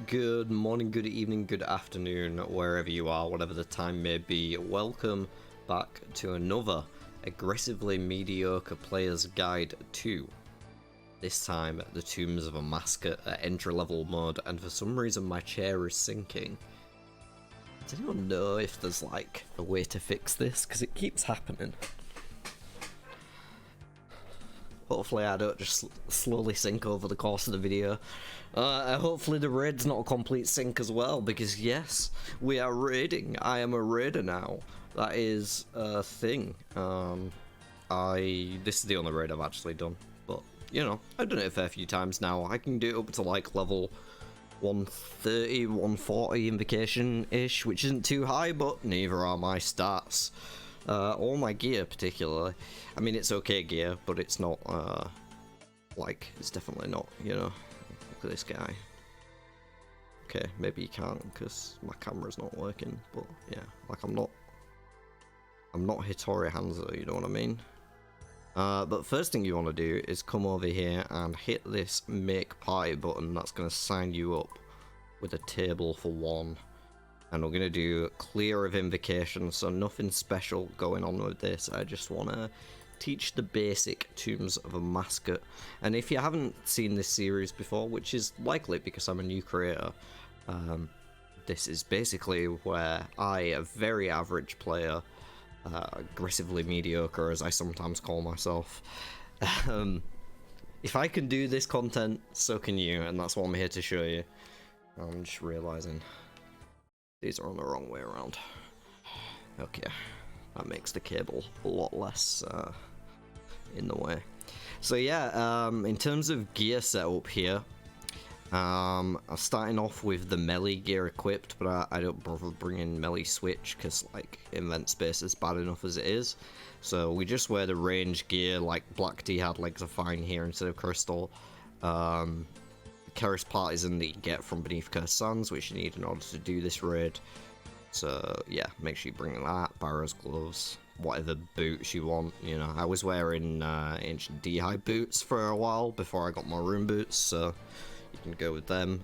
Good morning, good evening, good afternoon, wherever you are, whatever the time may be. Welcome back to another aggressively mediocre player's guide 2. This time, the Tombs of Amascut at entry-level mode, and for some reason my chair is sinking. Does anyone know if there's like a way to fix this? Because it keeps happening. Hopefully I don't just slowly sink over the course of the video. Hopefully the raid's not a complete sink as well, because yes, we are raiding. I am a raider now. That is a thing. This is the only raid I've actually done, but you know, I've done it a fair few times now. I can do it up to like level 130, 140 invocation-ish, which isn't too high, but neither are my stats. All my gear particularly. I mean, it's okay gear, but it's not, like, it's definitely not, you know. Look at this guy. Okay, maybe you can't, because my camera's not working, but yeah, like, I'm not Hitori Hanzo, you know what I mean? But first thing you want to do is come over here and hit this make party button. That's going to sign you up with a table for one. And we're going to do clear of invocation, so nothing special going on with this. I just want to teach the basic Tombs of Amascut. And if you haven't seen this series before, which is likely because I'm a new creator, this is basically where I, a very average player, aggressively mediocre as I sometimes call myself, if I can do this content, so can you, and that's what I'm here to show you. I'm just realising these are on the wrong way around. Okay, that makes the cable a lot less in the way. So yeah, in terms of gear setup here, I'm starting off with the melee gear equipped, but I don't bother bringing melee switch because like invent space is bad enough as it is. So we just wear the range gear, like Black D had legs are fine here instead of crystal. Keris partisan that you get from beneath Cursed Sands, which you need in order to do this raid. So yeah, make sure you bring that, Barrow's gloves, whatever boots you want. You know, I was wearing ancient D-high boots for a while before I got my rune boots, so you can go with them.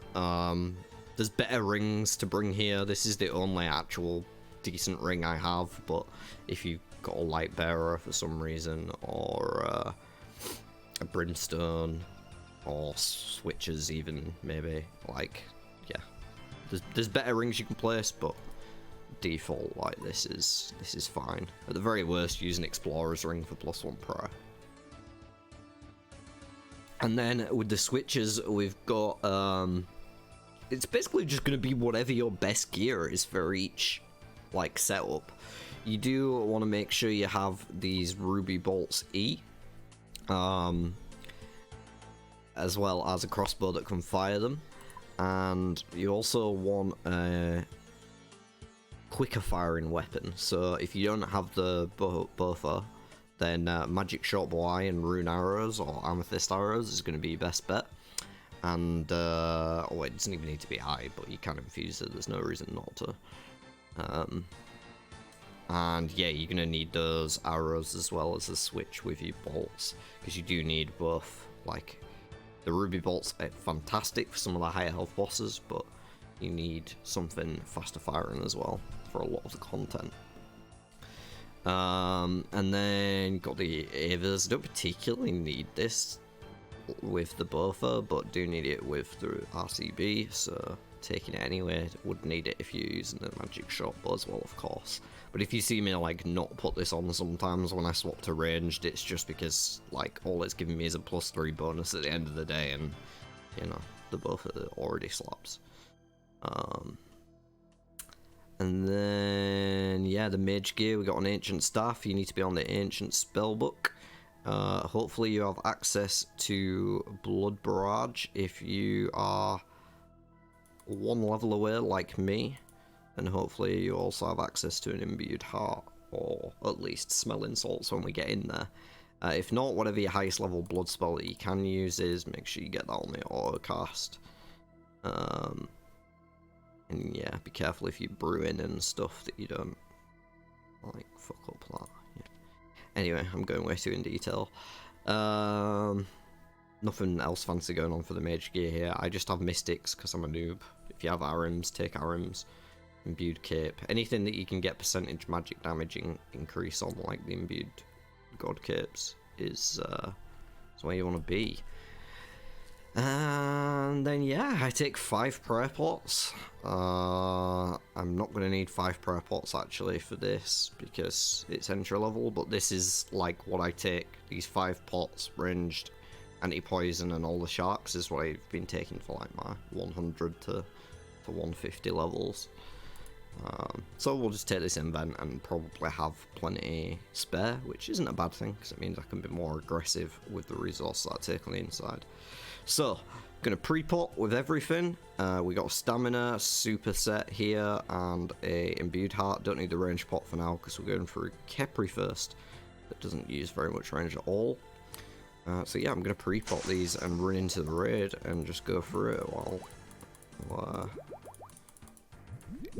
There's better rings to bring here. This is the only actual decent ring I have, but if you've got a light bearer for some reason, or a brimstone, or switches even, maybe, like, yeah, there's better rings you can place, but default, like, this is fine. At the very worst, use an explorer's ring for +1 prayer. And then with the switches, we've got it's basically just going to be whatever your best gear is for each like setup. You do want to make sure you have these ruby bolts E, as well as a crossbow that can fire them, and you also want a quicker firing weapon. So if you don't have the buffer, then magic short bow eye and rune arrows or amethyst arrows is going to be your best bet. And oh, it doesn't even need to be high, but you can infuse it, there's no reason not to. And yeah, you're going to need those arrows as well as a switch with your bolts, because you do need both. Like, the ruby bolts are fantastic for some of the higher health bosses, but you need something faster firing as well for a lot of the content. And then got the Avers. Don't particularly need this with the buffer, but do need it with the RCB, so taking it anyway. Would need it if you're using the magic short bow as well, of course. But if you see me like not put this on sometimes when I swap to ranged, it's just because like all it's giving me is a +3 bonus at the end of the day, and you know, the buffer already slaps. And then yeah, the mage gear, we got an ancient staff. You need to be on the ancient spellbook. Hopefully you have access to blood barrage if you are 1 level away like me, and hopefully you also have access to an imbued heart, or at least smelling salts when we get in there. If not, whatever your highest level blood spell that you can use is, make sure you get that on the auto cast. And yeah, be careful if you brew in and stuff that you don't like fuck up that. Yeah. Anyway, I'm going way too in detail. Nothing else fancy going on for the mage gear here. I just have mystics because I'm a noob. If you have arims, take arims. Imbued cape. Anything that you can get percentage magic damage increase on, like the imbued god capes, is where you want to be. And then yeah, I take 5 prayer pots. I'm not going to need 5 prayer pots actually for this because it's entry level, but this is like what I take. These 5 pots ranged anti-poison and all the sharks is what I've been taking for like my 100 to 150 levels. So we'll just take this invent and probably have plenty spare, which isn't a bad thing because it means I can be more aggressive with the resource that I take on the inside. So, gonna pre-pot with everything. We got a stamina superset here and a imbued heart. Don't need the range pot for now because we're going through Khepri first. That doesn't use very much range at all. So yeah, I'm gonna pre-pot these and run into the raid and just go through it while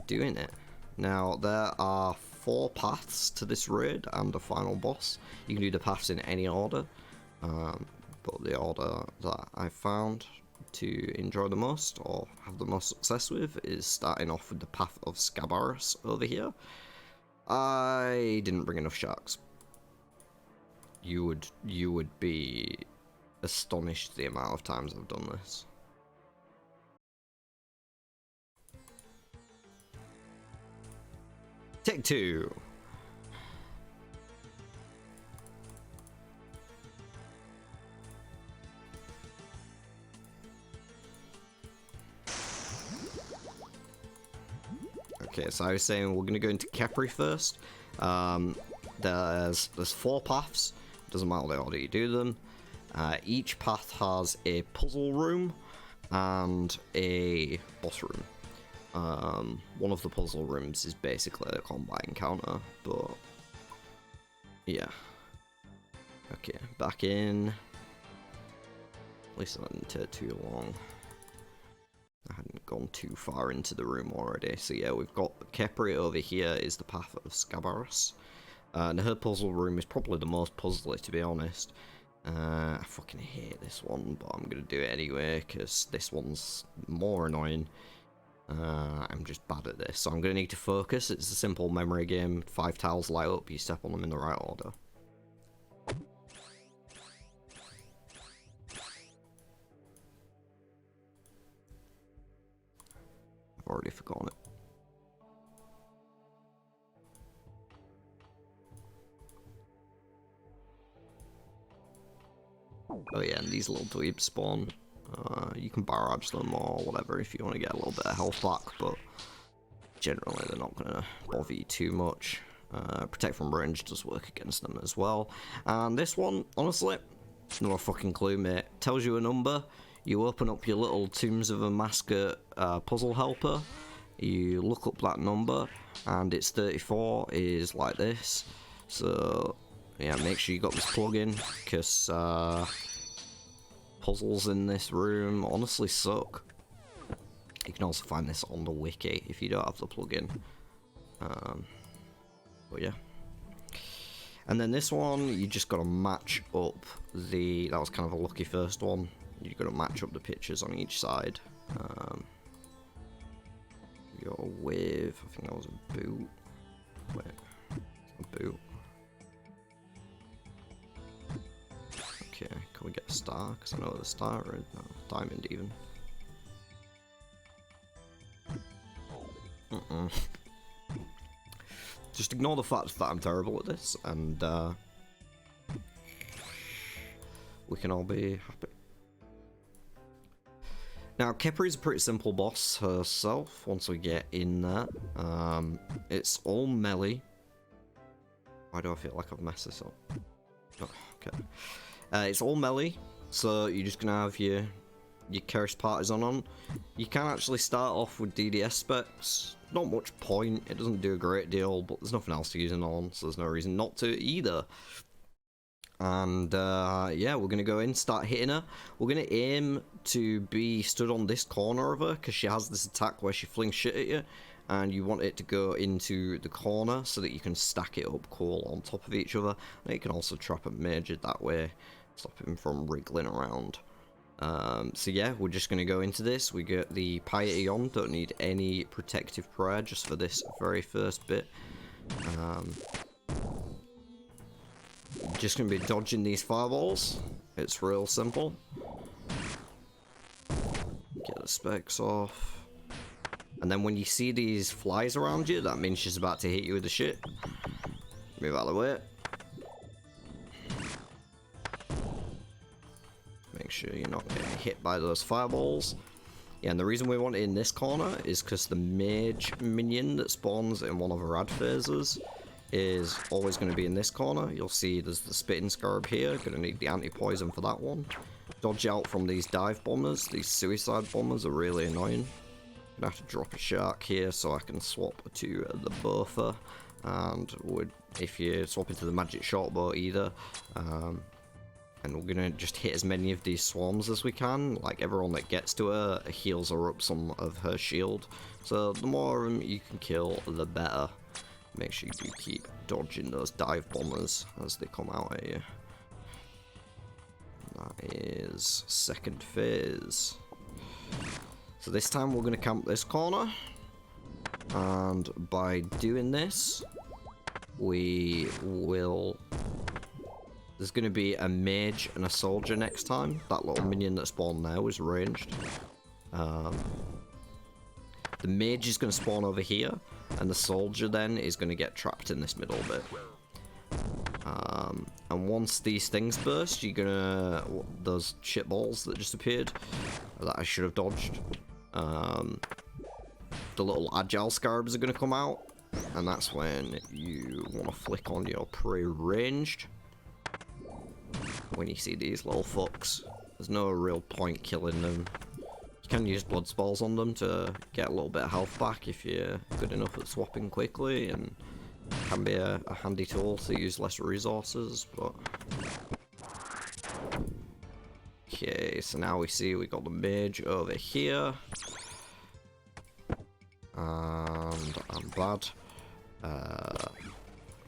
doing it. Now there are 4 paths to this raid and a final boss. You can do the paths in any order, but the order that I found to enjoy the most or have the most success with is starting off with the path of Scabarus over here. I didn't bring enough sharks. You would be astonished the amount of times I've done this. Take 2. Okay, so I was saying we're gonna go into Khepri first. There's 4 paths. Doesn't matter the order you do them. Each path has a puzzle room and a boss room. One of the puzzle rooms is basically a combat encounter, but yeah. Okay, back in. At least that didn't take too long. I hadn't gone too far into the room already. So yeah, we've got Khepri over here is the path of Scabarus. And her puzzle room is probably the most puzzly, to be honest. I fucking hate this one, but I'm gonna do it anyway because this one's more annoying. I'm just bad at this, so I'm going to need to focus. It's a simple memory game. 5 tiles light up, you step on them in the right order. I've already forgotten it. Oh yeah, and these little dweebs spawn. You can barrage them or whatever if you want to get a little bit of health back, but generally they're not going to bother you too much. Protect from range does work against them as well. And this one, honestly, no fucking clue, mate. Tells you a number. You open up your little Tombs of Amascut puzzle helper. You look up that number, and it's 34 is like this. So yeah, make sure you got this plug-in because puzzles in this room honestly suck. You can also find this on the wiki if you don't have the plugin. But yeah. And then this one, you just got to match up the... That was kind of a lucky first one. You've got to match up the pictures on each side. You're with... I think that was a boot. Wait. A boot. Okay, can we get a star? Because I know what the star is. No, diamond even. Just ignore the fact that I'm terrible at this, and we can all be happy. Now, Khepri is a pretty simple boss herself, once we get in there. It's all melee. Why do I feel like I've messed this up? Oh, okay. It's all melee, so you're just gonna have your cursed partisan on. You can actually start off with DDS specs. Not much point, it doesn't do a great deal, but there's nothing else to use it on, so there's no reason not to either. And yeah, we're gonna go in, start hitting her. We're gonna aim to be stood on this corner of her, because she has this attack where she flings shit at you, and you want it to go into the corner so that you can stack it up cool on top of each other. And you can also trap a mage that way, stop him from wriggling around. So yeah, we're just going to go into this. We get the piety on, don't need any protective prayer just for this very first bit. Just going to be dodging these fireballs. It's real simple. Get the specs off. And then when you see these flies around you, that means she's about to hit you with the shit. Move out of the way. Make sure you're not getting hit by those fireballs. Yeah, and the reason we want it in this corner is because the mage minion that spawns in one of our ad phases is always going to be in this corner. You'll see there's the spitting scarab here. Going to need the anti-poison for that one. Dodge out from these dive bombers. These suicide bombers are really annoying. Gonna have to drop a shark here so I can swap to the buffer. And if you swap into the magic shortbow either. And we're gonna just hit as many of these swarms as we can. Like, everyone that gets to her heals her up some of her shield. So the more of them you can kill, the better. Make sure you keep dodging those dive bombers as they come out at you. That is second phase. So this time we're gonna camp this corner. And by doing this, we will... There's going to be a mage and a soldier next time. That little minion that spawned there was ranged. The mage is going to spawn over here, and the soldier then is going to get trapped in this middle bit. And once these things burst, you're going to... Those shit balls that just appeared, that I should have dodged. The little agile scarabs are going to come out, and that's when you want to flick on your pre-ranged. When you see these little fucks, there's no real point killing them. You can use blood spells on them to get a little bit of health back if you're good enough at swapping quickly, and can be a handy tool to use less resources, but... Okay, so now we see we got the mage over here. And I'm bad.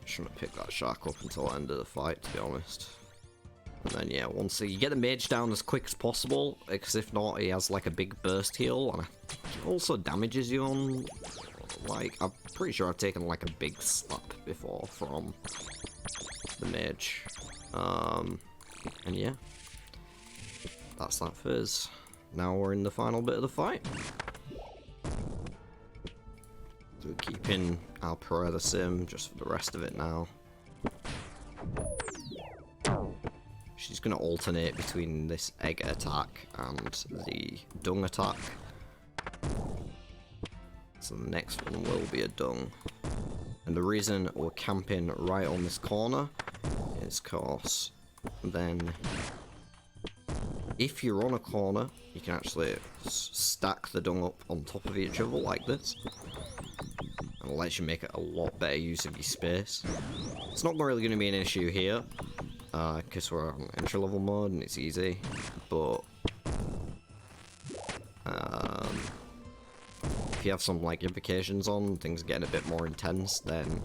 Shouldn't have picked that shark up until the end of the fight, to be honest. And then yeah, once you get the mage down as quick as possible, because if not, he has like a big burst heal, and it also damages you on, like, I'm pretty sure I've taken like a big slap before from the mage. And yeah, that's that phase. Now we're in the final bit of the fight. So we're keeping our prayer the same just for the rest of it now. She's going to alternate between this egg attack and the dung attack. So the next one will be a dung. And the reason we're camping right on this corner is because then if you're on a corner, you can actually stack the dung up on top of each other like this. And it lets you make it a lot better use of your space. It's not really going to be an issue here, because we're on entry level mode and it's easy, but if you have some like invocations on, things are getting a bit more intense, then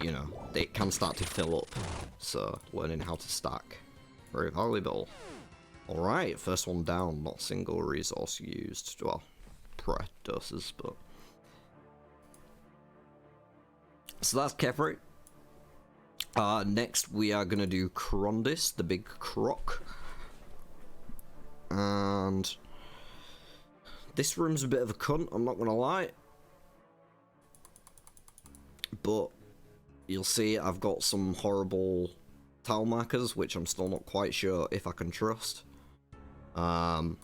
you know, they can start to fill up, so learning how to stack, very valuable. Alright, first one down, not single resource used, well, prayer doses, but... So that's Khepri. Next we are gonna do Crondis, the big croc. And this room's a bit of a cunt, I'm not gonna lie. But you'll see I've got some horrible tile markers, which I'm still not quite sure if I can trust. You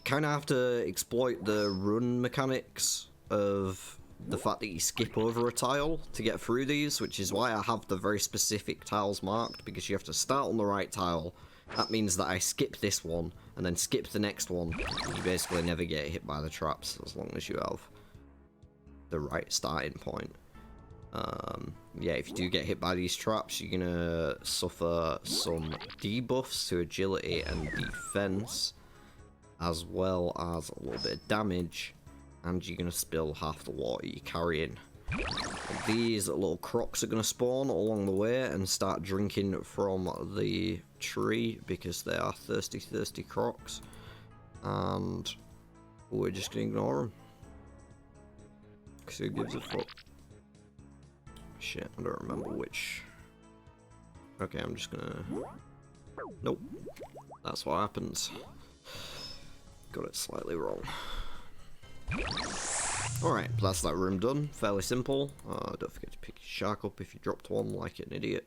kind of have to exploit the run mechanics of the fact that you skip over a tile to get through these, which is why I have the very specific tiles marked, because you have to start on the right tile. That means that I skip this one, and then skip the next one. You basically never get hit by the traps, as long as you have the right starting point. Yeah, if you do get hit by these traps, you're gonna suffer some debuffs to agility and defense, as well as a little bit of damage, and you're gonna spill half the water you're carrying. These little crocs are going to spawn along the way and start drinking from the tree because they are thirsty crocs. And we're just going to ignore them. Because who gives a fuck? Shit, I don't remember which. Okay, I'm just gonna... Nope. That's what happens. Got it slightly wrong. Alright, that's that room done. Fairly simple. Don't forget to pick your shark up if you dropped one like an idiot.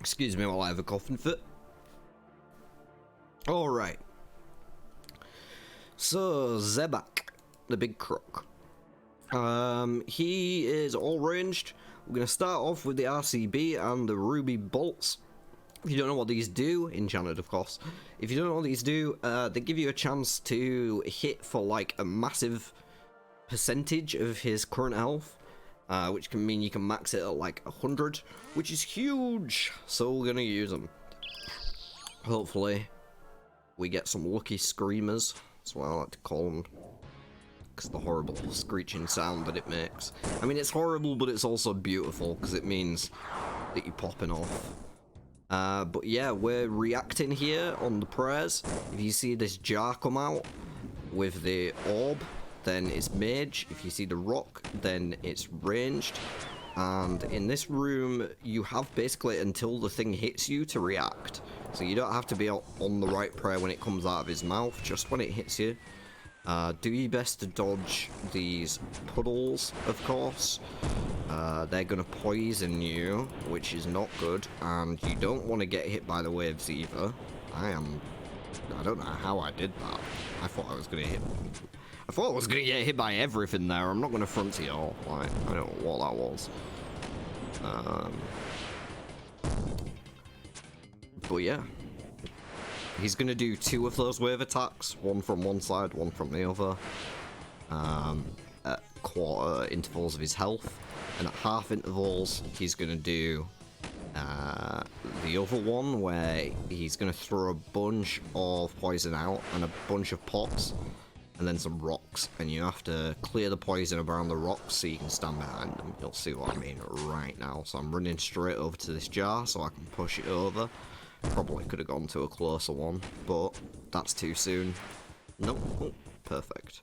Excuse me while I have a coughing fit. Alright. So, Zebak, the big croc. He is all ranged. We're going to start off with the RCB and the ruby bolts. If you don't know what these do, enchanted of course. If you don't know what these do, they give you a chance to hit for like a massive percentage of his current health. Which can mean you can max it at like 100, which is huge. So we're going to use them. Hopefully we get some lucky screamers. That's what I like to call them. Because the horrible screeching sound that it makes. I mean, it's horrible, but it's also beautiful, because it means that you're popping off. But yeah, we're reacting here on the prayers. If you see this jar come out with the orb, then it's mage. If you see the rock, then it's ranged. And in this room, you have basically until the thing hits you to react. So you don't have to be on the right prayer when it comes out of his mouth, just when it hits you. Do your best to dodge these puddles, of course. They're going to poison you, which is not good. And you don't want to get hit by the waves either. I don't know how I did that. I thought I was going to get hit by everything there. I'm not going to front to y'all. Like, I don't know what that was. But yeah. He's going to do 2 of those wave attacks, one from one side, one from the other, at quarter intervals of his health, and at half intervals he's going to do the other one where he's going to throw a bunch of poison out and a bunch of pots and then some rocks, and you have to clear the poison around the rocks so you can stand behind them. You'll see what I mean right now. So I'm running straight over to this jar so I can push it over. Probably could have gone to a closer one, but that's too soon. Nope. Oh, perfect.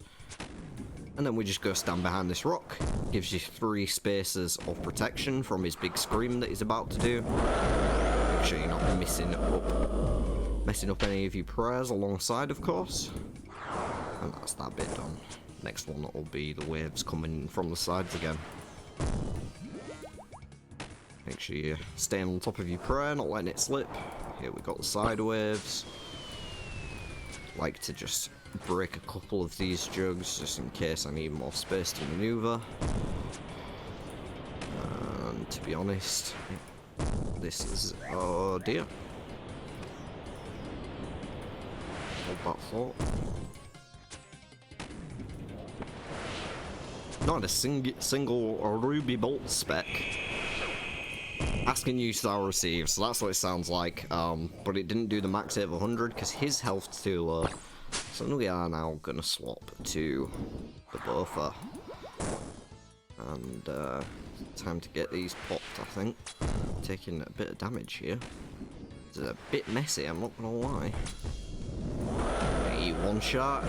And then we just go stand behind this rock. Gives you 3 spaces of protection from his big scream that he's about to do. Make sure you're not messing up any of your prayers alongside, of course. And that's that bit done. Next one will be the waves coming from the sides again. Make sure you're staying on top of your prayer, not letting it slip. Here we got the side waves. Like to just break a couple of these jugs just in case I need more space to maneuver. And to be honest, this is... oh dear. Hold that thought. Not a single ruby bolt spec. Asking you shall receive, so that's what it sounds like, but it didn't do the max hit of 100 because his health's too low. So we are now going to swap to the buffer. And time to get these popped, I think. Taking a bit of damage here. It's a bit messy, I'm not going to lie. Eat one shark,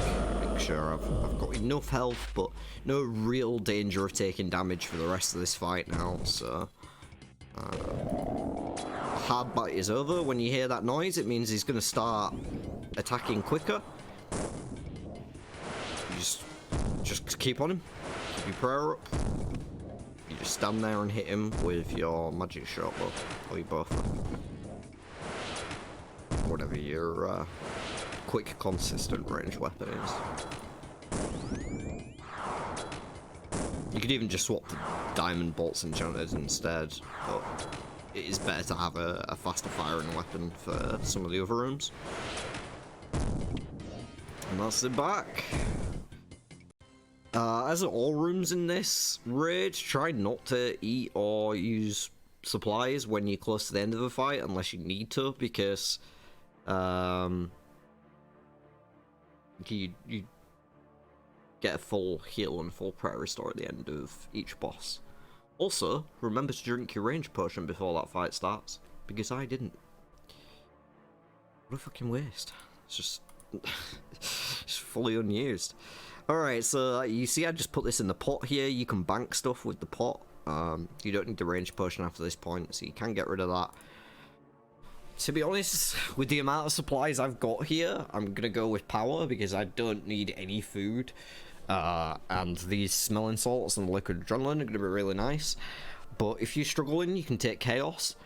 make sure I've got enough health, but no real danger of taking damage for the rest of this fight now, so... hard bite is over. When you hear that noise, it means he's going to start attacking quicker. You just keep on him. Keep your prayer up. You just stand there and hit him with your magic shot, or your buffer. Whatever your quick, consistent range weapon is. You could even just swap the diamond bolts enchanted instead, but it is better to have a faster firing weapon for some of the other rooms. And that's it back. As in all rooms in this raid, try not to eat or use supplies when you're close to the end of the fight, unless you need to, because you get a full heal and full prayer restore at the end of each boss. Also, remember to drink your range potion before that fight starts, because I didn't. What a fucking waste. It's just, it's fully unused. Alright, so you see I just put this in the pot here. You can bank stuff with the pot. You don't need the range potion after this point, so you can get rid of that. To be honest, with the amount of supplies I've got here, I'm gonna go with power, because I don't need any food. And these smelling salts and liquid adrenaline are gonna be really nice. But if you're struggling, you can take chaos.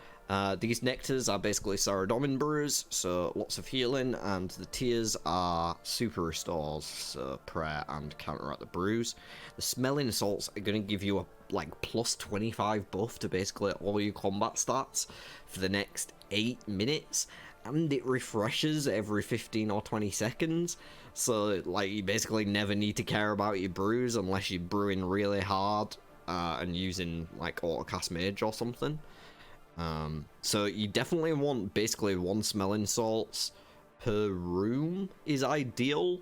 These nectars are basically Saradomin brews, so lots of healing, and the tears are super restores, so prayer and counteract the brews. The smelling salts are going to give you a like plus 25 buff to basically all your combat stats for the next 8 minutes, and it refreshes every 15 or 20 seconds, so like you basically never need to care about your brews unless you're brewing really hard and using like autocast mage or something. So you definitely want basically 1 smelling salts per room is ideal,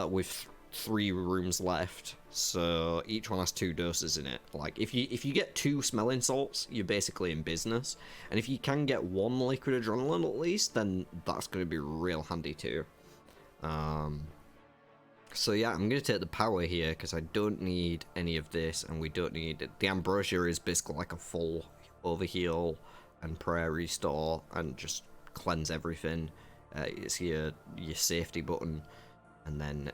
with 3 rooms left, so each one has 2 doses in it. Like if you get 2 smelling salts, you're basically in business, and if you can get 1 liquid adrenaline at least, then that's going to be real handy too. So yeah, I'm going to take the power here because I don't need any of this, and we don't need it. The ambrosia is basically like a full overheal and prayer restore and just cleanse everything. It's your safety button, and then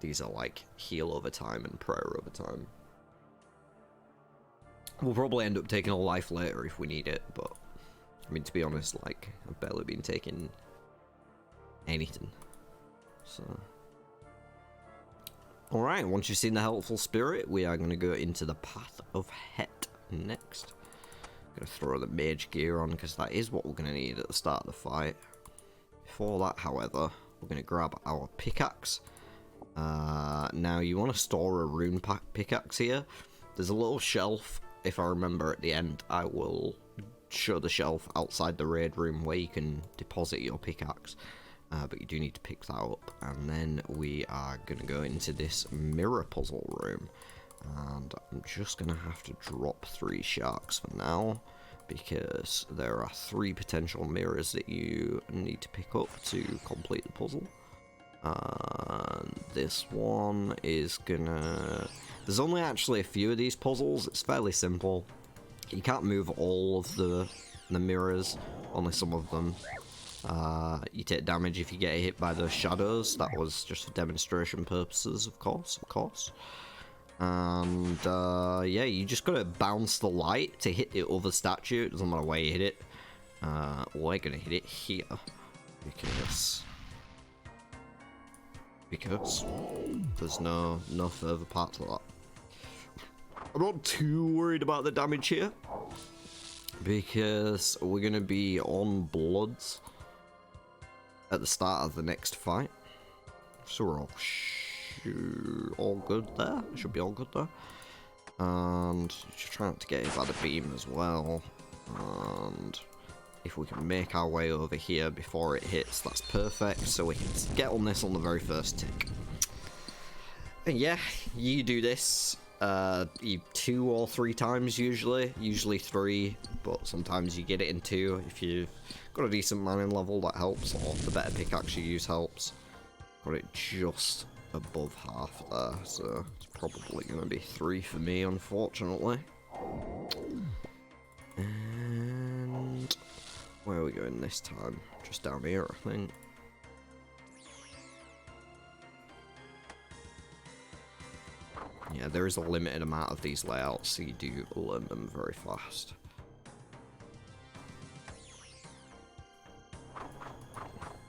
these are like heal over time and prayer over time. We'll probably end up taking a life later if we need it, but I mean, to be honest, like I've barely been taking anything. So alright, once you've seen the helpful spirit, we are going to go into the path of Het next. I'm going to throw the mage gear on because that is what we're going to need at the start of the fight. Before that, however, we're going to grab our pickaxe. Now you want to store a rune pickaxe here. There's a little shelf, if I remember at the end. I will show the shelf outside the raid room where you can deposit your pickaxe. But you do need to pick that up. And then we are going to go into this mirror puzzle room. And I'm just going to have to drop 3 sharks for now, because there are 3 potential mirrors that you need to pick up to complete the puzzle. This one is gonna... There's only actually a few of these puzzles. It's fairly simple. You can't move all of the mirrors, only some of them. You take damage if you get hit by those shadows. That was just for demonstration purposes, of course. And yeah, you just gotta bounce the light to hit the other statue. It doesn't matter where you hit it. We're gonna hit it here because there's no further part to that. I'm not too worried about the damage here because we're gonna be on bloods at the start of the next fight, so we're all good there. Should be all good there. And just trying to get hit by the beam as well. And if we can make our way over here before it hits, that's perfect. So we can get on this on the very first tick. And yeah, you do this 2 or 3 times usually 3, but sometimes you get it in 2 if you've got a decent mining level. That helps, or the better pickaxe you use helps. Got it just above half there, so it's probably going to be 3 for me, unfortunately. And where are we going this time? Just down here, I think. Yeah, there is a limited amount of these layouts, so you do learn them very fast.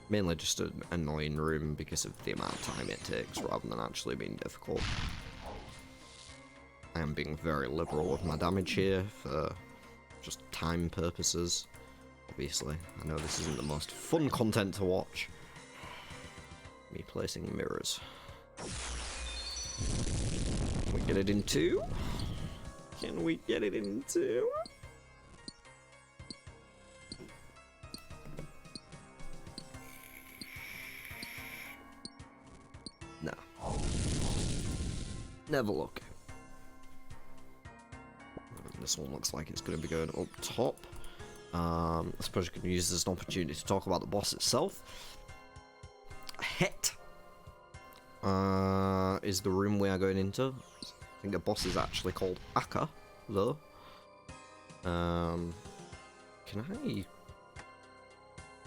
Mainly just an annoying room because of the amount of time it takes rather than actually being difficult. I am being very liberal with my damage here for just time purposes. Obviously, I know this isn't the most fun content to watch. Me placing mirrors. Can we get it in 2? Can we get it in 2? Never look. This one looks like it's going to be going up top. I suppose you can use this as an opportunity to talk about the boss itself. Het is the room we are going into. I think the boss is actually called Akkha, though. Can I...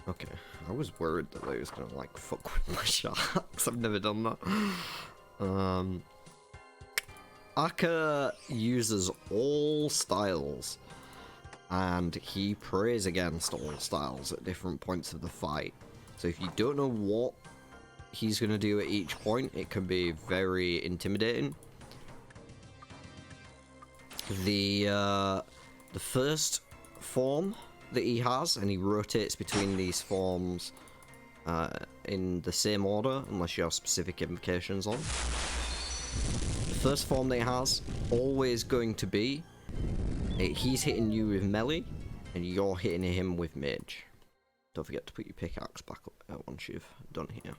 Okay, I was worried that they was gonna like fuck with my sharks. I've never done that. Akkha uses all styles, and he prays against all styles at different points of the fight. So if you don't know what he's gonna do at each point, it can be very intimidating. The first form that he has, and he rotates between these forms in the same order unless you have specific invocations on. The first form that he has, always going to be he's hitting you with melee and you're hitting him with mage. Don't forget to put your pickaxe back up once you've done here.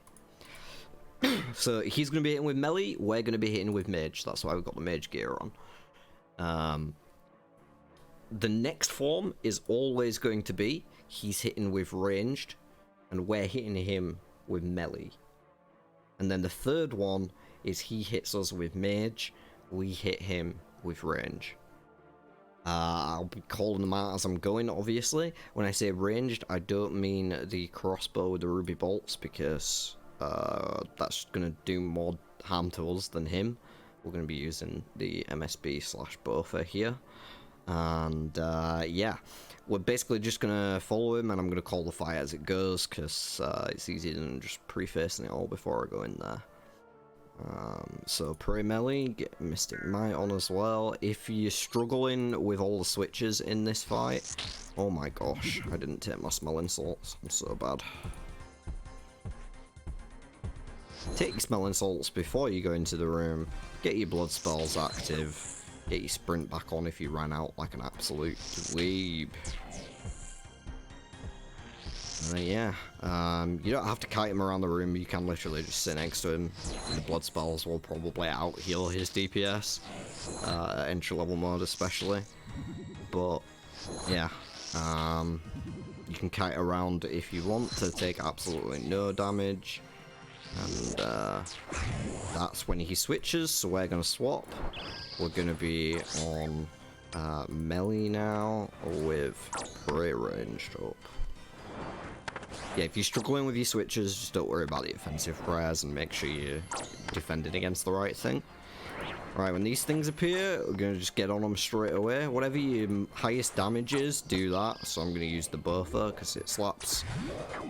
So he's going to be hitting with melee, we're going to be hitting with mage. That's why we've got the mage gear on. The next form is always going to be he's hitting with ranged, and we're hitting him with melee. And then the third one is he hits us with mage, we hit him with range. I'll be calling them out as I'm going, obviously. When I say ranged, I don't mean the crossbow with the ruby bolts, because that's going to do more harm to us than him. We're going to be using the MSB/Boffer here. And yeah, we're basically just gonna follow him, and I'm gonna call the fight as it goes, because it's easier than just prefacing it all before I go in there. So pray melee, get Mystic Might on as well. If you're struggling with all the switches in this fight, oh my gosh, I didn't take my smelling salts, I'm so bad. Take your smelling salts before you go into the room, get your blood spells active. Get your sprint back on if you ran out like an absolute dweeb. Yeah, you don't have to kite him around the room, you can literally just sit next to him. The blood spells will probably out heal his DPS, entry level mode especially. But yeah, you can kite around if you want to take absolutely no damage. And that's when he switches, so we're going to swap. We're going to be on melee now with prey ranged up. Yeah, if you're struggling with your switches, just don't worry about the offensive prayers and make sure you're defending against the right thing. Right, when these things appear, we're going to just get on them straight away. Whatever your highest damage is, do that. So I'm going to use the Boffer because it slaps.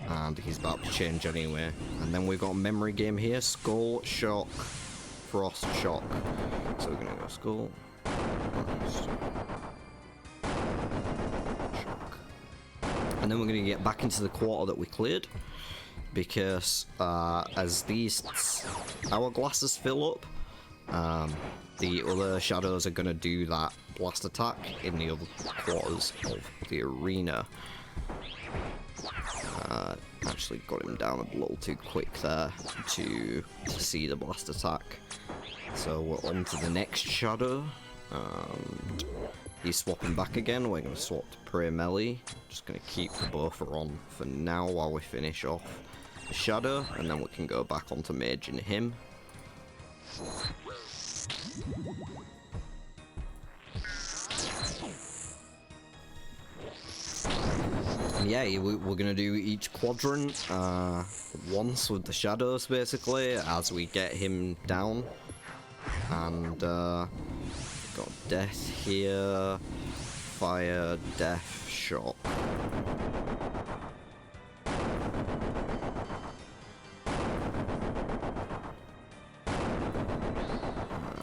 And he's about to change anyway. And then we've got a memory game here. Skull, Shock, Frost, Shock. So we're going to go Skull, Frost, Shock. And then we're going to get back into the quarter that we cleared. Because as these hourglasses fill up, the other shadows are going to do that blast attack in the other quarters of the arena. Actually got him down a little too quick there to see the blast attack. So we're on to the next shadow. He's swapping back again. We're going to swap to Prey Melee. Just going to keep the Boffer on for now while we finish off the shadow, and then we can go back onto Mage and him. And yeah, we're going to do each quadrant once with the shadows, basically, as we get him down. And got death here, fire, death, shock.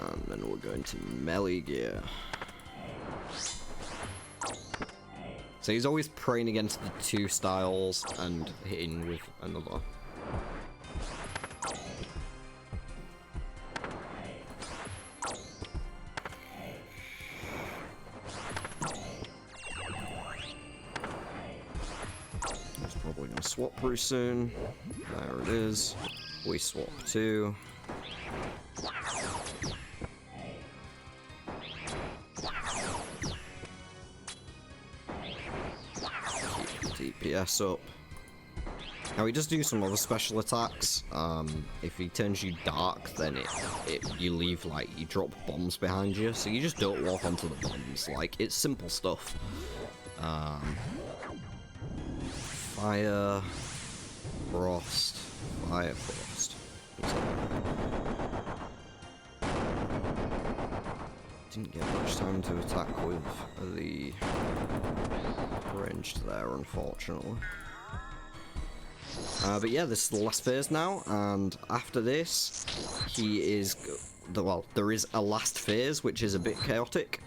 And then we're going to melee gear. So he's always praying against the two styles and hitting with another. He's probably going to swap pretty soon. There it is. We swap too. chest up. Now he does do some other special attacks. If he turns you dark, then you leave, like, you drop bombs behind you, so you just don't walk onto the bombs. Like, it's simple stuff. Fire, frost, fire, frost. Didn't get much time to attack with the ranged there, unfortunately. But yeah, this is the last phase now, and after this, there is a last phase, which is a bit chaotic.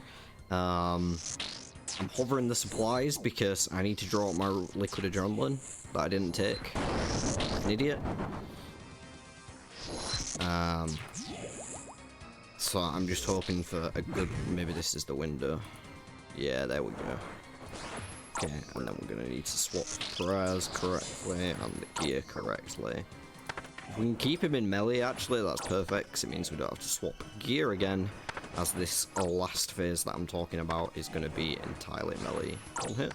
I'm hovering the supplies because I need to draw up my liquid adrenaline that I didn't take. An idiot. So I'm just hoping for a good, maybe this is the window. Yeah, there we go. Okay, and then we're gonna need to swap the prayers correctly and the gear correctly. If we can keep him in melee, actually, that's perfect, because it means we don't have to swap gear again, as this last phase that I'm talking about is going to be entirely melee. One hit.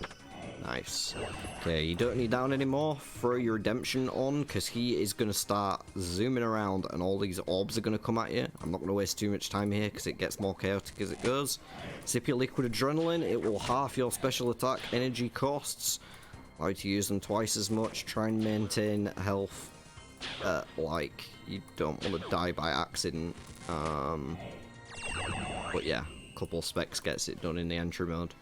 Nice. Okay, you don't need down anymore. Throw your redemption on, because he is going to start zooming around and all these orbs are going to come at you. I'm not going to waste too much time here because it gets more chaotic as it goes. Sip your liquid adrenaline. It will half your special attack energy costs. Allow you to use them twice as much. Try and maintain health. Like, you don't want to die by accident. But yeah, a couple specs gets it done in the entry mode.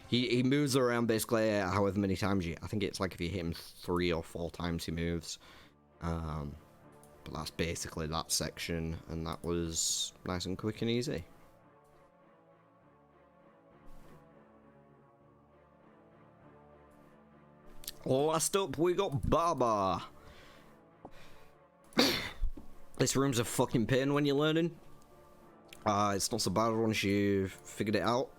He moves around basically however many times I think it's like if you hit him 3 or 4 times he moves. But that's basically that section, and that was nice and quick and easy. Last up, we got Baba. This room's a fucking pain when you're learning. It's not so bad once you've figured it out.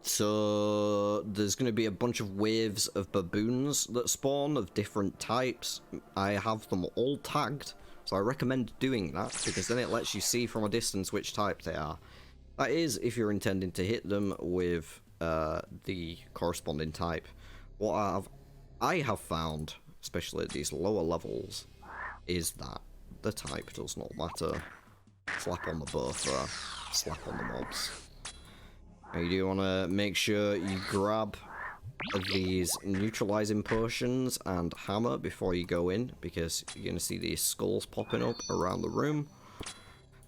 So there's going to be a bunch of waves of baboons that spawn of different types. I have them all tagged, so I recommend doing that because then it lets you see from a distance which type they are. That is, if you're intending to hit them with the corresponding type. What I have found, especially at these lower levels, is that the type does not matter. Slap on the buffer, slap on the mobs. Now you do want to make sure you grab these neutralizing potions and hammer before you go in, because you're going to see these skulls popping up around the room.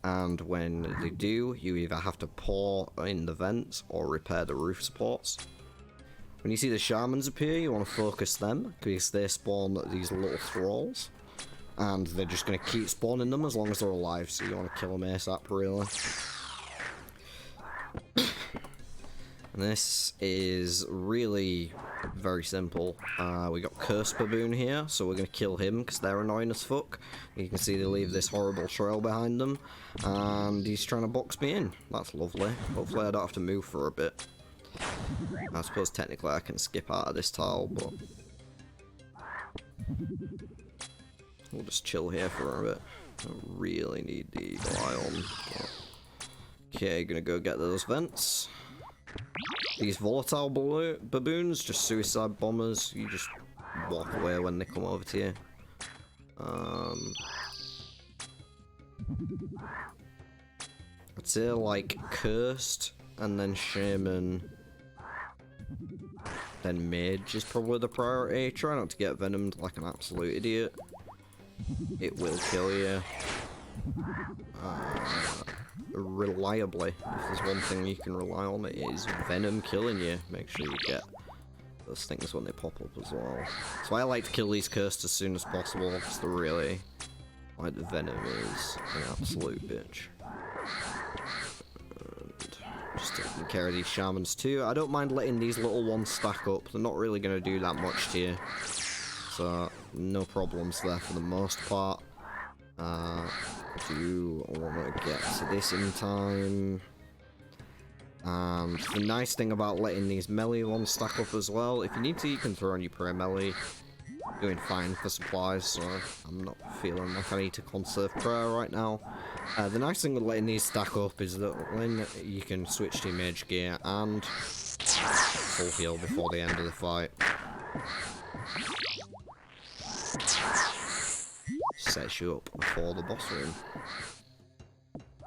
And when they do, you either have to pour in the vents or repair the roof supports. When you see the shamans appear, you want to focus them, because they spawn these little thralls. And they're just going to keep spawning them as long as they're alive, so you want to kill them ASAP, really. And this is really very simple. We got Curse Baboon here, so we're going to kill him because they're annoying as fuck. You can see they leave this horrible trail behind them, and he's trying to box me in. That's lovely. Hopefully I don't have to move for a bit. I suppose technically I can skip out of this tile, but we'll just chill here for a bit. I really need the eye on. Okay, gonna go get those vents. These volatile baboons, just suicide bombers. You just walk away when they come over to you. I'd say like Cursed, and then Shaman, then Mage is probably the priority. Try not to get venomed like an absolute idiot. It will kill you. Reliably. If there's one thing you can rely on, it is venom killing you. Make sure you get those things when they pop up as well. So I like to kill these cursed as soon as possible, because they're really, like, the venom is an absolute bitch. And just taking care of these shamans too. I don't mind letting these little ones stack up. They're not really going to do that much to you. So, no problems there for the most part. Do want to get to this in time. And the nice thing about letting these melee ones stack up as well, if you need to, you can throw on your prayer melee. Doing fine for supplies, so I'm not feeling like I need to conserve prayer right now. The nice thing with letting these stack up is that when you can switch to mage gear and full heal before the end of the fight. Sets you up for the boss room.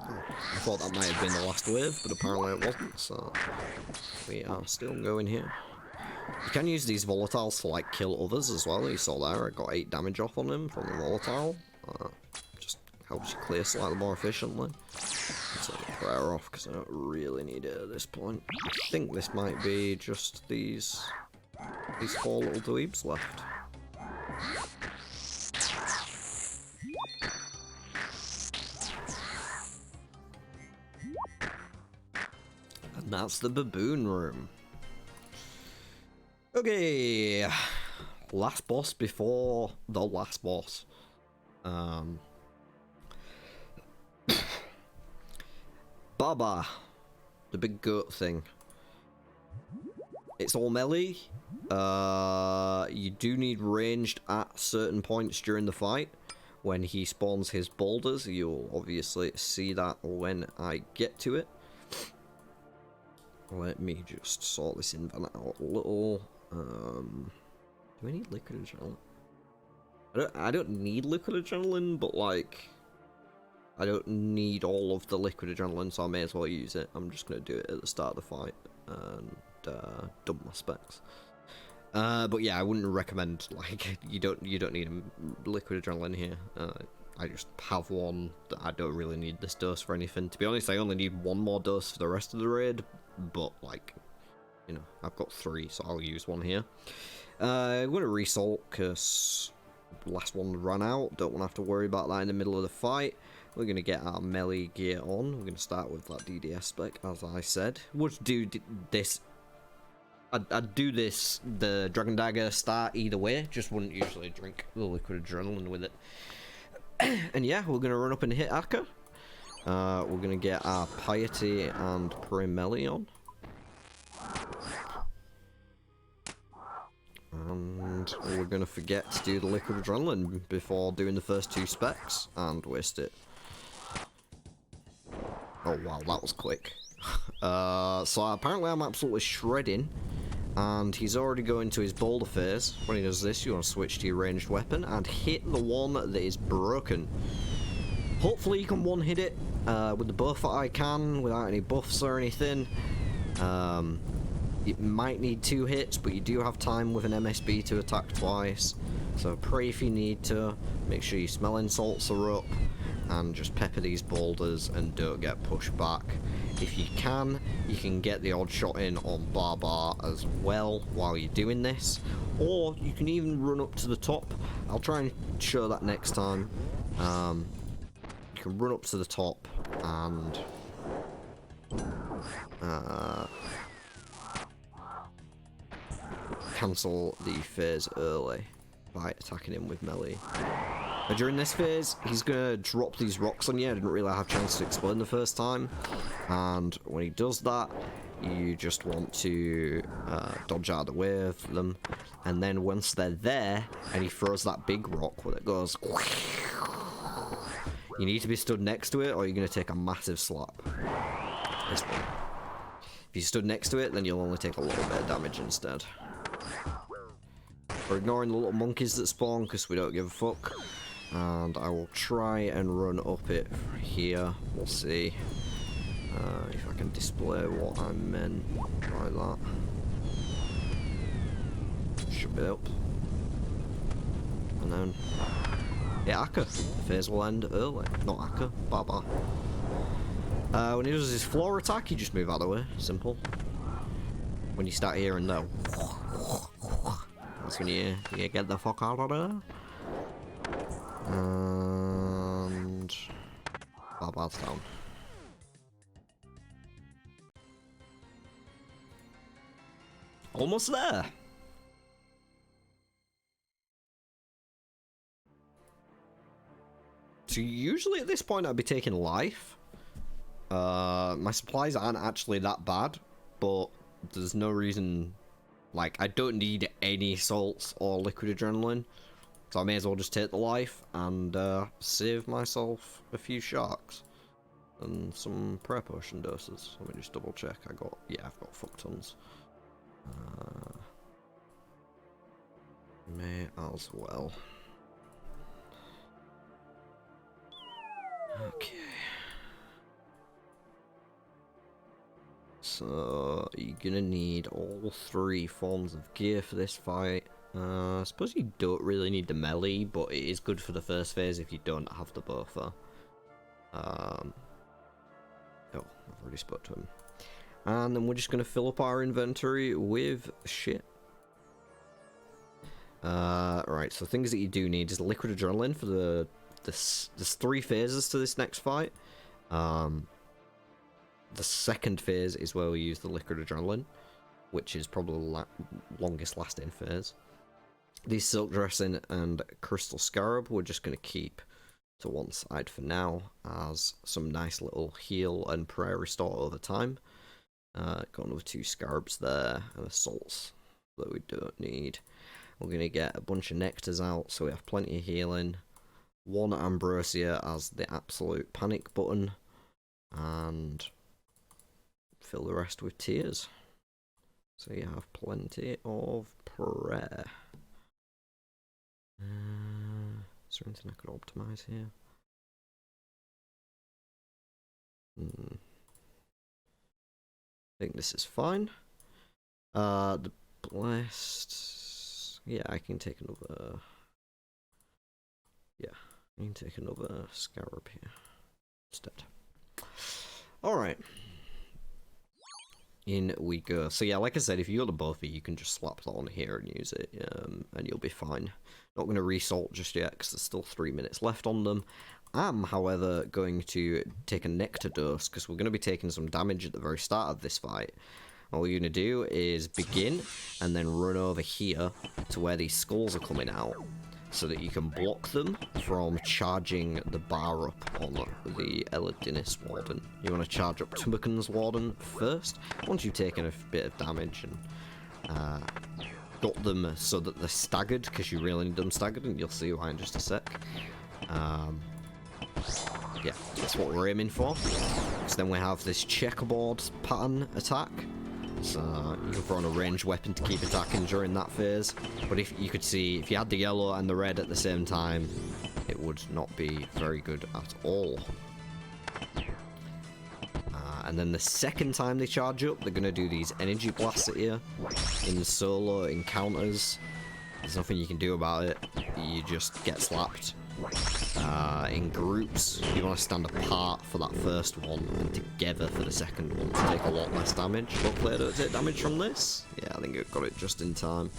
I thought that might have been the last wave, but apparently it wasn't, so we are still going here. You can use these volatiles to like kill others as well. You saw there, I got 8 damage off on him from the volatile. Just helps you clear slightly more efficiently. Let's take a prayer off because I don't really need it at this point. I think this might be just these 4 little dweebs left. And that's the baboon room. Okay, last boss before the last boss. Baba, the big goat thing. It's all melee. You do need ranged at certain points during the fight. When he spawns his boulders, you'll obviously see that when I get to it. Let me just sort this invent out a little. Do I need liquid adrenaline? I don't need liquid adrenaline, but like, I don't need all of the liquid adrenaline, so I may as well use it. I'm just gonna do it at the start of the fight and dump my specs. But yeah, I wouldn't recommend, like, you don't need a liquid adrenaline here. I just have one that I don't really need this dose for anything. To be honest, I only need 1 more dose for the rest of the raid, but like, you know, I've got 3, so I'll use 1 here. I'm going to resalt because the last one ran out. Don't want to have to worry about that in the middle of the fight. We're going to get our melee gear on. We're going to start with that DDS spec, as I said. Would do this. I'd do this, the Dragon Dagger start either way. Just wouldn't usually drink the liquid adrenaline with it. And yeah, we're going to run up and hit Akkha. We're going to get our Piety and Pre-Melee on. And we're going to forget to do the liquid adrenaline before doing the first 2 specs and waste it. Oh wow, that was quick. So apparently I'm absolutely shredding, and he's already going to his boulder phase. When he does this, you want to switch to your ranged weapon and hit the one that is broken. Hopefully you can one-hit it with the buff that I can, without any buffs or anything. You might need 2 hits, but you do have time with an MSB to attack twice. So pray if you need to. Make sure your smelling salts are up, and just pepper these boulders and don't get pushed back. If you can get the odd shot in on Barbar as well while you're doing this, or you can even run up to the top. I'll try and show that next time. You can run up to the top and cancel the phase early by attacking him with melee. But during this phase, he's gonna drop these rocks on you. I didn't really have a chance to explain the first time, and when he does that, you just want to dodge out of the way of them, and then once they're there and he throws that big rock that goes, you need to be stood next to it or you're gonna take a massive slap. This one. If you stood next to it, then you'll only take a little bit of damage instead. We're ignoring the little monkeys that spawn because we don't give a fuck. And I will try and run up it here. We'll see if I can display what I meant by that. Should be up. And then, yeah, Akkha. The phase will end early. Not Akkha, Baba. When he does his floor attack, you just move out of the way. Simple. When you start hearing though, that's when you get the fuck out of there. And Baba's down. Almost there. So usually at this point I'd be taking life. My supplies aren't actually that bad, but there's no reason, like, I don't need any salts or liquid adrenaline, so I may as well just take the life and save myself a few sharks and some prayer potion doses. Let me just double check. I've got fuck tons. May as well. Okay. So, you're gonna need all 3 forms of gear for this fight. I suppose you don't really need the melee, but it is good for the first phase if you don't have the buffer. Oh, I've already spoke to him. And then we're just gonna fill up our inventory with shit. Right, so things that you do need is liquid adrenaline for there's 3 phases to this next fight. The second phase is where we use the liquid adrenaline, which is probably the longest lasting phase. These silk dressing and crystal scarab we're just going to keep to one side for now as some nice little heal and prayer restore over time. Got another 2 scarabs there and the salts that we don't need. We're going to get a bunch of nectars out so we have plenty of healing. 1 ambrosia as the absolute panic button, and fill the rest with tears. So you have plenty of prayer. Is there anything I could optimize here? I think this is fine. The blessed. Yeah, I can take another. Yeah, I can take another scarab here instead. Alright. In we go. So yeah, like I said, if you got a buffer, you can just slap that on here and use it, and you'll be fine. Not going to resalt just yet, because there's still 3 minutes left on them. I'm, however, going to take a nectar dose, because we're going to be taking some damage at the very start of this fight. All you're going to do is begin, and then run over here to where these skulls are coming out, so that you can block them from charging the bar up on the Eladinis Warden. You want to charge up Tumakan's Warden first, once you've taken a bit of damage and got them so that they're staggered, because you really need them staggered, and you'll see why in just a sec. Yeah, that's what we're aiming for. Because then we have this checkerboard pattern attack. So you can throw on a ranged weapon to keep attacking during that phase. But if you could see, if you had the yellow and the red at the same time, it would not be very good at all. And then the second time they charge up, they're going to do these energy blasts at you in solo encounters. There's nothing you can do about it. You just get slapped. In groups, you want to stand apart for that first one and together for the second one to take a lot less damage. Hopefully I don't take damage from this. Yeah, I think I got it just in time.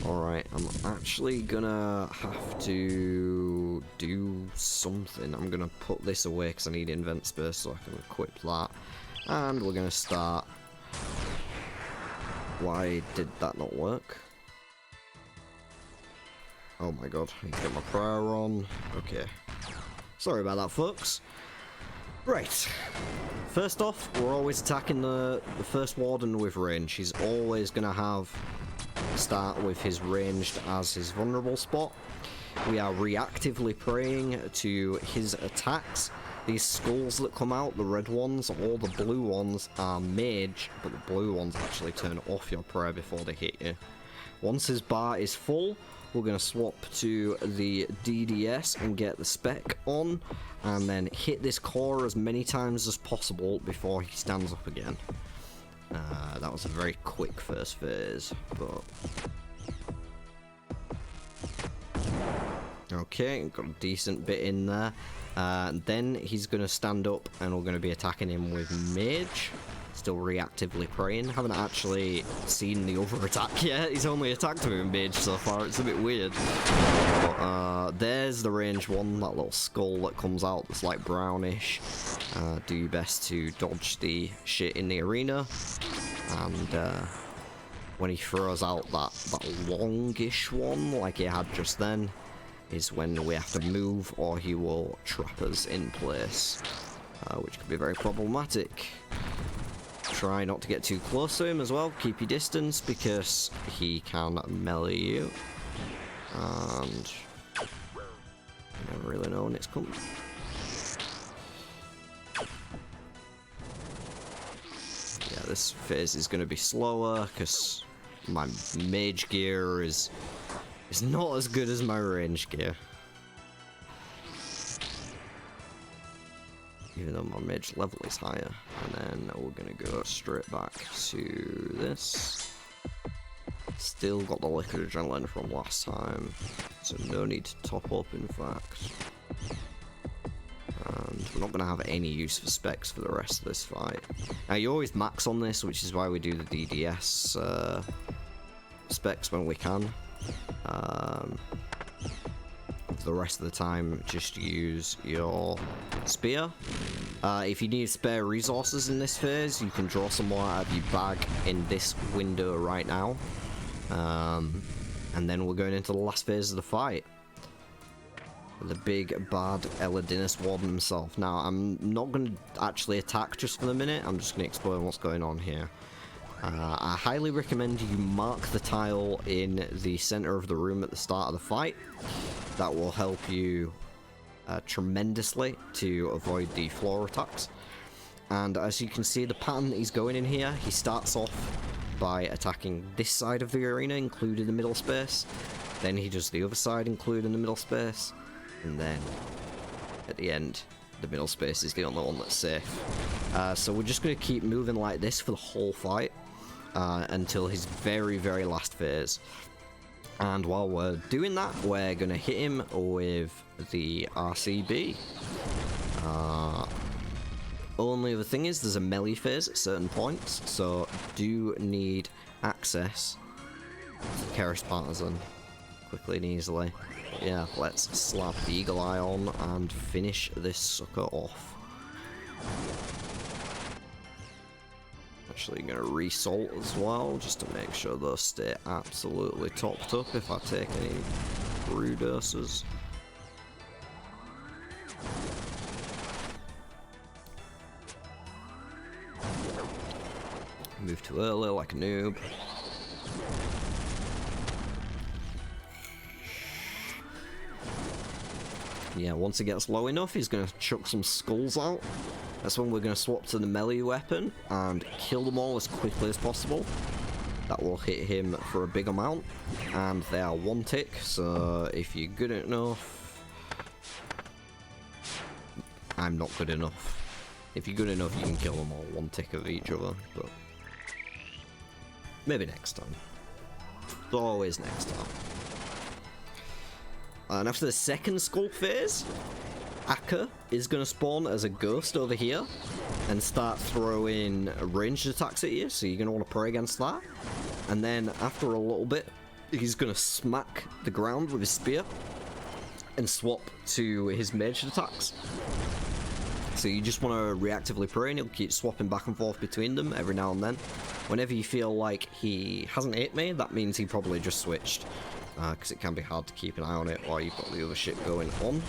Alright, I'm actually gonna have to do something. I'm gonna put this away because I need invent space so I can equip that. And we're gonna start. Why did that not work? Oh my god, I need to get my prayer on. Okay. Sorry about that, folks. Right. First off, we're always attacking the first warden with range. He's always going to start with his ranged as his vulnerable spot. We are reactively praying to his attacks. These skulls that come out, the red ones, or the blue ones, are mage, but the blue ones actually turn off your prayer before they hit you. Once his bar is full, we're going to swap to the DDS and get the spec on, and then hit this core as many times as possible before he stands up again. That was a very quick first phase, but... Okay, got a decent bit in there. Then he's going to stand up and we're going to be attacking him with Mage. Still reactively praying. Haven't actually seen the other attack yet. He's only attacked him in Mage so far. It's a bit weird. But there's the range one, that little skull that comes out that's like brownish. Do your best to dodge the shit in the arena. And when he throws out that longish one like he had just then, is when we have to move or he will trap us in place, which could be very problematic. Try not to get too close to him as well, keep your distance because he can melee you, and you never really know when it's coming. Yeah, this phase is going to be slower because My mage gear is not as good as my range gear. Even though my mage level is higher. And then we're gonna go straight back to this. Still got the liquid adrenaline from last time, so no need to top up, in fact. And we're not going to have any use for specs for the rest of this fight. Now, you always max on this, which is why we do the DDS specs when we can. The rest of the time, just use your spear. If you need spare resources in this phase, you can draw some more out of your bag in this window right now. And then we're going into the last phase of the fight. The big bad Eladinus Warden himself. Now, I'm not going to actually attack just for the minute. I'm just going to explain what's going on here. I highly recommend you mark the tile in the center of the room at the start of the fight. That will help you tremendously to avoid the floor attacks. And as you can see, the pattern that he's going in here, he starts off by attacking this side of the arena, including the middle space. Then he does the other side, including the middle space. And then, at the end, the middle space is the only one that's safe. So we're just going to keep moving like this for the whole fight until his very, very last phase. And while we're doing that, we're going to hit him with the RCB. Only the thing is, there's a melee phase at certain points, so do need access to Keris Partisan quickly and easily. But yeah, let's slap the Eagle Eye on and finish this sucker off. Actually, gonna re-salt as well, just to make sure those stay absolutely topped up if I take any brew doses. Move too early like a noob. Yeah, once it gets low enough, he's going to chuck some skulls out. That's when we're going to swap to the melee weapon and kill them all as quickly as possible. That will hit him for a big amount, and they are one tick, so if you're good enough... I'm not good enough. If you're good enough, you can kill them all one tick of each other, but... maybe next time. Always next time. And after the second skull phase, Akkha is going to spawn as a ghost over here and start throwing ranged attacks at you, so you're going to want to pray against that. And then after a little bit, he's going to smack the ground with his spear and swap to his mage attacks. So you just want to reactively pray, and he'll keep swapping back and forth between them every now and then. Whenever you feel like he hasn't hit me, that means he probably just switched. Because it can be hard to keep an eye on it while you've got the other shit going on.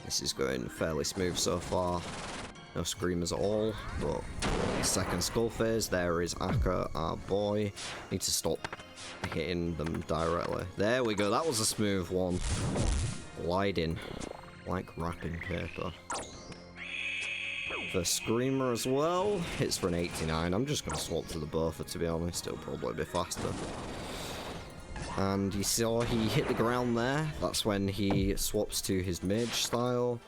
This is going fairly smooth so far. No screamers at all, but second skull phase, there is Akkha, our boy. Need to stop hitting them directly. There we go, that was a smooth one. Gliding like wrapping paper. The screamer as well, hits for an 89. I'm just going to swap to the buffer, to be honest, it'll probably be faster. And you saw he hit the ground there, that's when he swaps to his mage style.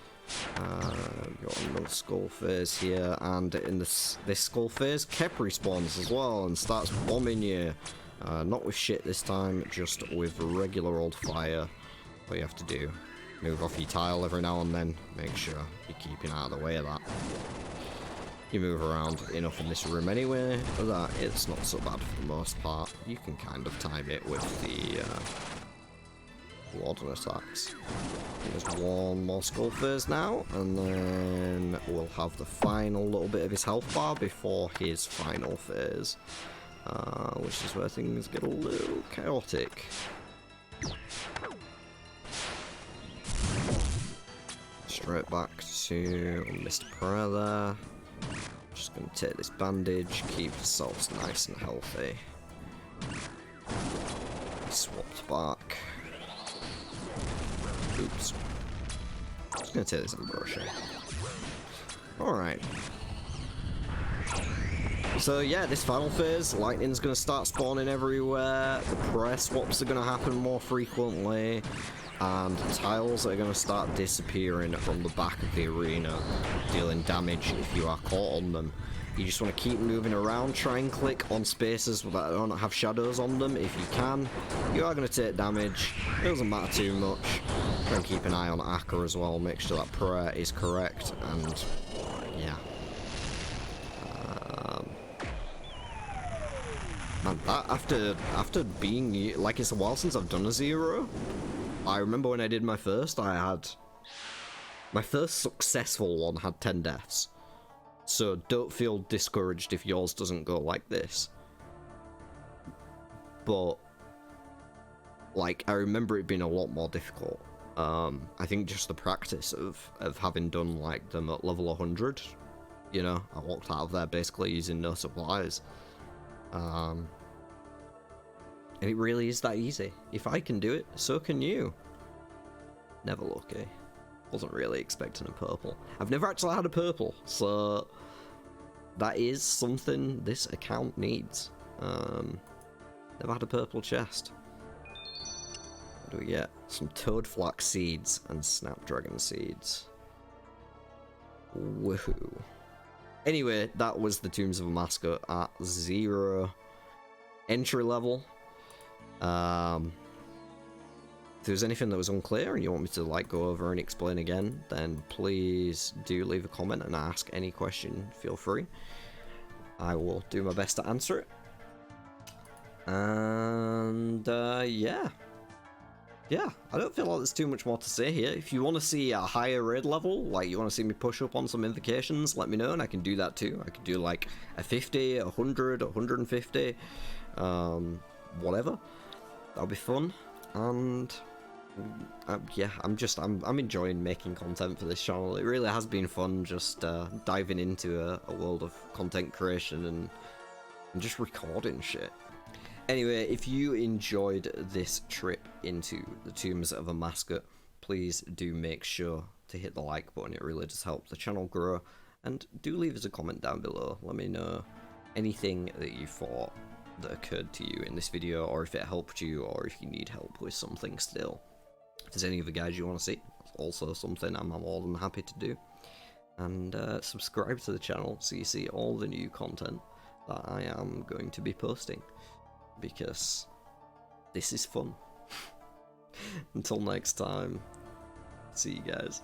Got another skull phase here, and in this skull phase, Khepri spawns as well and starts bombing you. Not with shit this time, just with regular old fire. What you have to do, move off your tile every now and then, make sure you're keeping out of the way of that. You move around enough in this room anyway, that it's not so bad for the most part. You can kind of time it with the Warden attacks. There's one more skull phase now, and then we'll have the final little bit of his health bar before his final phase, which is where things get a little chaotic. Straight back to Mr. Prayer there. Just going to take this bandage, keep yourselves nice and healthy. Swapped back. Oops. Just going to take this and brush it. Alright. So yeah, this final phase, lightning's going to start spawning everywhere, the prayer swaps are going to happen more frequently, and tiles are going to start disappearing from the back of the arena, dealing damage if you are caught on them. You just want to keep moving around, try and click on spaces that don't have shadows on them if you can. You are going to take damage, it doesn't matter too much. Try and keep an eye on Akkha as well, make sure that prayer is correct, and yeah. Man, that after being, like, it's a while since I've done a 0. I remember when I did my first, my first successful one had 10 deaths. So don't feel discouraged if yours doesn't go like this. But, like, I remember it being a lot more difficult. I think just the practice of having done, like, them at level 100, you know, I walked out of there basically using no supplies. And it really is that easy. If I can do it, so can you. Never lucky. Wasn't really expecting a purple. I've never actually had a purple, so that is something this account needs. Never had a purple chest. What do we get? Some toad flax seeds and snapdragon seeds. Woohoo. Anyway, that was the Tombs of Amascut at 0 entry level. If there's anything that was unclear and you want me to, like, go over and explain again, then please do leave a comment and ask any question, feel free. I will do my best to answer it. And yeah, I don't feel like there's too much more to say here. If you want to see a higher raid level, like you want to see me push up on some invocations, let me know and I can do that too. I could do like a 50, 100, 150, whatever. That'll be fun. And yeah, I'm enjoying making content for this channel. It really has been fun just diving into a world of content creation and just recording shit. Anyway, if you enjoyed this trip into the Tombs of Amascut, please do make sure to hit the like button. It really does help the channel grow. And do leave us a comment down below. Let me know anything that you thought that occurred to you in this video, or if it helped you, or if you need help with something still. If there's any other guides you want to see, that's also something I'm more than happy to do. And subscribe to the channel so you see all the new content that I am going to be posting, because this is fun. Until next time, see you guys.